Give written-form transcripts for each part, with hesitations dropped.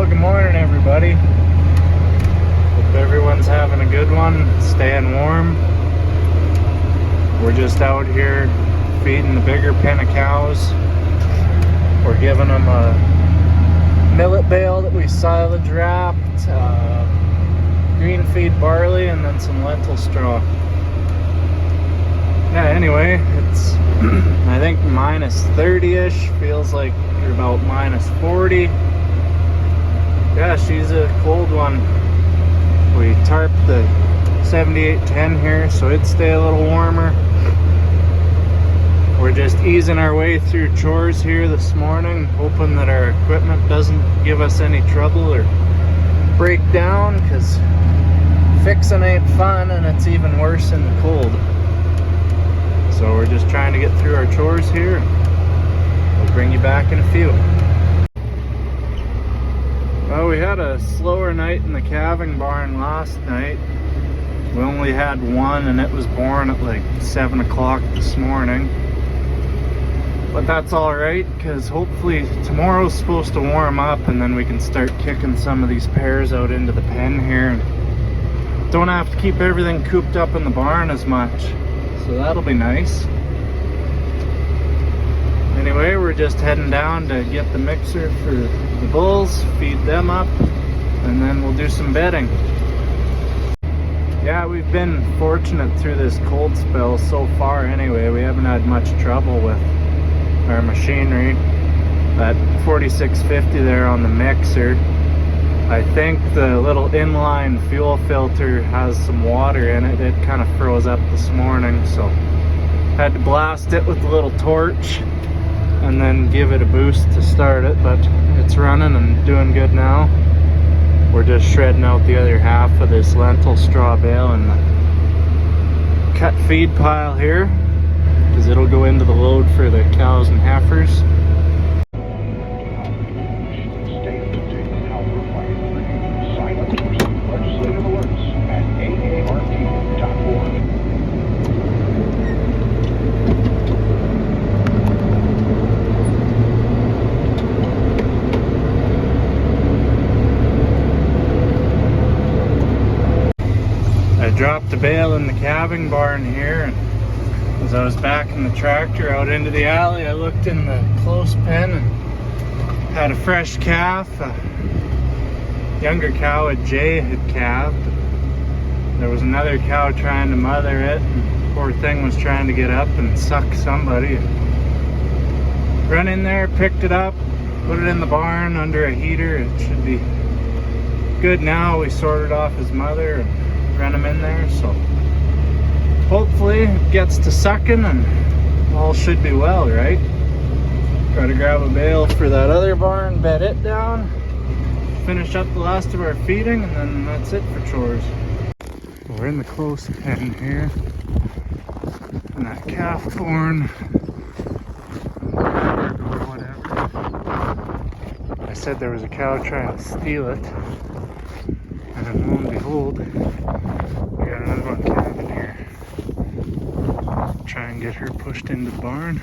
Well, good morning, everybody. Hope everyone's having a good one, staying warm. We're just out here feeding the bigger pen of cows. We're giving them a millet bale that we silage wrapped, green feed barley, and then some lentil straw. Yeah, anyway, it's I think minus 30-ish, feels like you're about minus 40. Yeah, she's a cold one. We tarped the 7810 here, so it'd stay a little warmer. We're just easing our way through chores here this morning, hoping that our equipment doesn't give us any trouble or break down, because fixing ain't fun and it's even worse in the cold. So we're just trying to get through our chores here. We'll bring you back in a few. Well, we had a slower night in the calving barn last night. We only had one and it was born at like 7 o'clock this morning. But that's alright, because hopefully tomorrow's supposed to warm up and then we can start kicking some of these pairs out into the pen here. And don't have to keep everything cooped up in the barn as much. So that'll be nice. Anyway, we're just heading down to get the mixer for the bulls, feed them up, and then we'll do some bedding. Yeah, we've been fortunate through this cold spell so far anyway. We haven't had much trouble with our machinery. That 4650 there on the mixer, I think the little inline fuel filter has some water in it. It kind of froze up this morning, so had to blast it with a little torch and then give it a boost to start it, but it's running and doing good now. We're just shredding out the other half of this lentil straw bale in the cut feed pile here, because it'll go into the load for the cows and heifers. Dropped the bale in the calving barn here, and as I was backing the tractor out into the alley, I looked in the close pen and had a fresh calf. A younger cow, a Jay, had calved. There was another cow trying to mother it, and the poor thing was trying to get up and suck somebody. Run in there, picked it up, put it in the barn under a heater. It should be good now. We sorted off his mother and run him in there, so hopefully it gets to sucking and all should be well, right? Try to grab a bale for that other barn, bed it down, finish up the last of our feeding, and then that's it for chores. We're in the close pen here, and that calf born or whatever. I said there was a cow trying to steal it, and lo and behold, we got another one calving here. Try and get her pushed into the barn.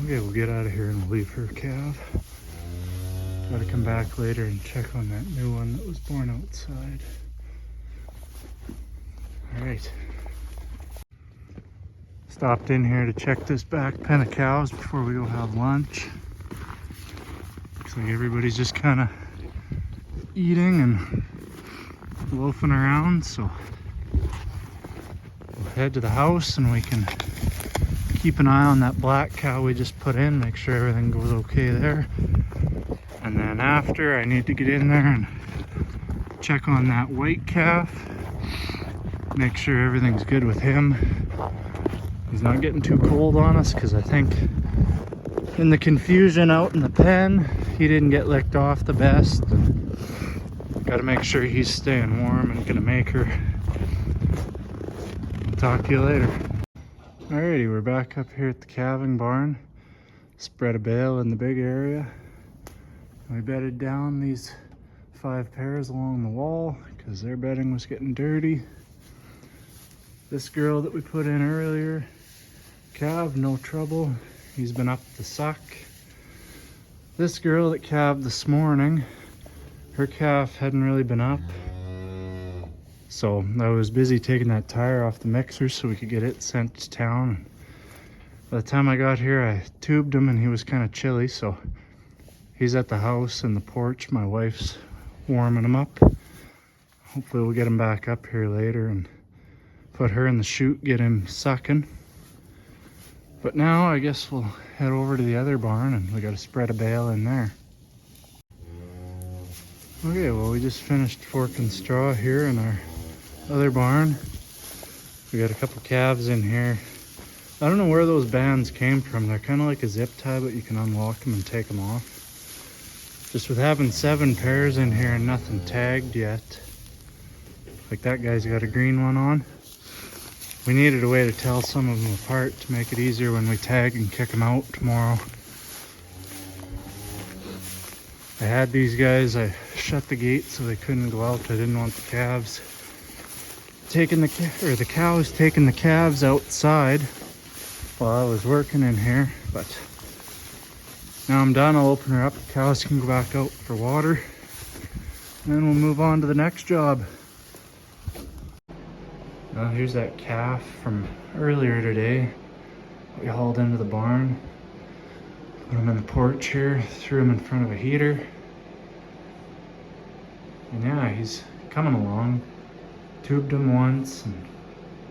Okay, we'll get out of here and we'll leave her calf. Gotta come back later and check on that new one that was born outside. Alright. Stopped in here to check this back pen of cows before we go have lunch. Looks like everybody's just kind of eating and loafing around, so we'll head to the house and we can keep an eye on that black cow we just put in, make sure everything goes okay there. And then after, I need to get in there and check on that white calf. Make sure everything's good with him. He's not getting too cold on us, because I think in the confusion out in the pen, he didn't get licked off the best. Gotta make sure he's staying warm and gonna make her. I'll talk to you later. Alrighty, we're back up here at the calving barn. Spread a bale in the big area. We bedded down these 5 pairs along the wall because their bedding was getting dirty. This girl that we put in earlier, calved, no trouble. He's been up the suck. This girl that calved this morning, her calf hadn't really been up. So I was busy taking that tire off the mixer so we could get it sent to town. By the time I got here, I tubed him and he was kind of chilly, so he's at the house in the porch. My wife's warming him up. Hopefully we'll get him back up here later and put her in the chute, get him sucking. But now I guess we'll head over to the other barn and we got to spread a bale in there. Okay, well, we just finished forking straw here in our other barn. We got a couple calves in here. I don't know where those bands came from. They're kind of like a zip tie, but you can unlock them and take them off. Just with having 7 pairs in here and nothing tagged yet. Like that guy's got a green one on. We needed a way to tell some of them apart to make it easier when we tag and kick them out tomorrow. I had these guys, I shut the gate so they couldn't go out. I didn't want the calves taking the cows taking the calves outside while I was working in here. But now I'm done, I'll open her up. The cows can go back out for water. And then we'll move on to the next job. Now here's that calf from earlier today. We hauled into the barn. Put him in the porch here, threw him in front of a heater. And yeah, he's coming along. Tubed him once and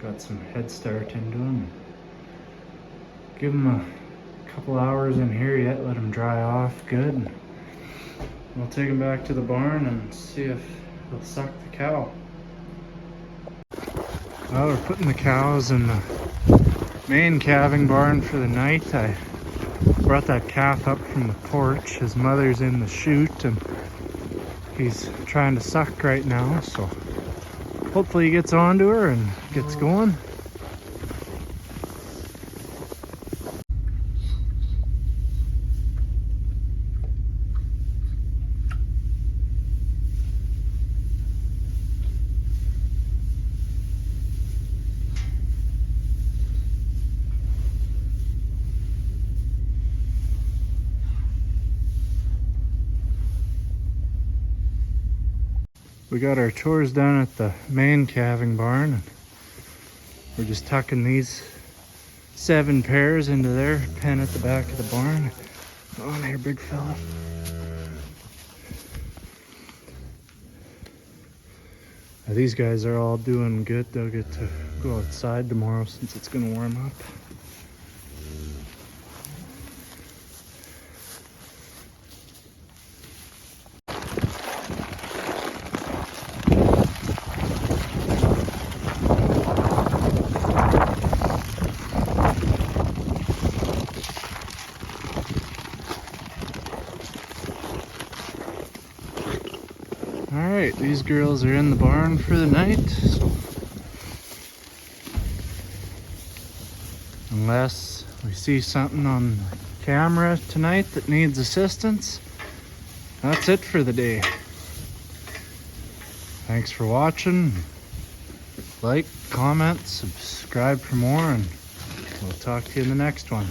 got some head start into him. Give him a couple hours in here yet, let him dry off good. And we'll take him back to the barn and see if he'll suck the cow. Well, we're putting the cows in the main calving barn for the night. I brought that calf up from the porch. His mother's in the chute and he's trying to suck right now, so hopefully he gets onto her and gets going. We got our chores done at the main calving barn, and we're just tucking these 7 pairs into their pen at the back of the barn. Go on here, big fella. Now, these guys are all doing good. They'll get to go outside tomorrow since it's gonna warm up. Alright, these girls are in the barn for the night, so unless we see something on camera tonight that needs assistance, that's it for the day. Thanks for watching. Like, comment, subscribe for more, and we'll talk to you in the next one.